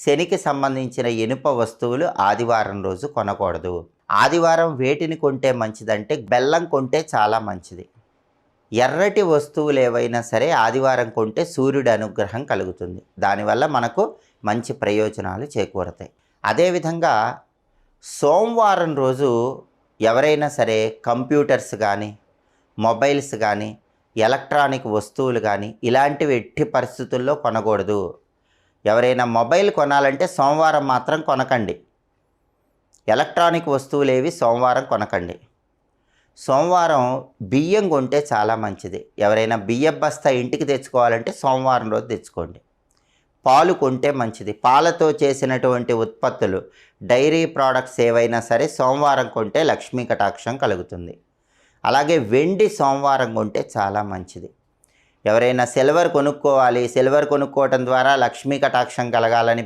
శనికి సంబంధించిన ఇనుప వస్తువులు ఆదివారం రోజు కొనకూడదు. ఆదివారం వేటిని కొంటే మంచిదంటే బెల్లం కొంటే చాలా మంచిది. ఎర్రటి వస్తువులు ఏవైనా సరే ఆదివారం కొంటే సూర్యుడి అనుగ్రహం కలుగుతుంది. దానివల్ల మనకు మంచి ప్రయోజనాలు చేకూరతాయి. అదేవిధంగా సోమవారం రోజు ఎవరైనా సరే కంప్యూటర్స్ కానీ, మొబైల్స్ కానీ, ఎలక్ట్రానిక్ వస్తువులు కానీ ఇలాంటివి ఎట్టి పరిస్థితుల్లో కొనకూడదు. ఎవరైనా మొబైల్ కొనాలంటే సోమవారం మాత్రం కొనకండి. ఎలక్ట్రానిక్ వస్తువులు ఏవి సోమవారం కొనకండి. సోమవారం బియ్యం కొంటే చాలా మంచిది. ఎవరైనా బియ్యం బస్తా ఇంటికి తెచ్చుకోవాలంటే సోమవారం రోజు తెచ్చుకోండి. పాలు కొంటే మంచిది. పాలతో చేసినటువంటి ఉత్పత్తులు, డైరీ ప్రోడక్ట్స్ ఏవైనా సరే సోమవారం కొంటే లక్ష్మీ కటాక్షం కలుగుతుంది. అలాగే వెండి సోమవారం కొంటే చాలా మంచిది. ఎవరైనా సిల్వర్ కొనుక్కోవాలి, సిల్వర్ కొనుక్కోవటం ద్వారా లక్ష్మీ కటాక్షం కలగాలని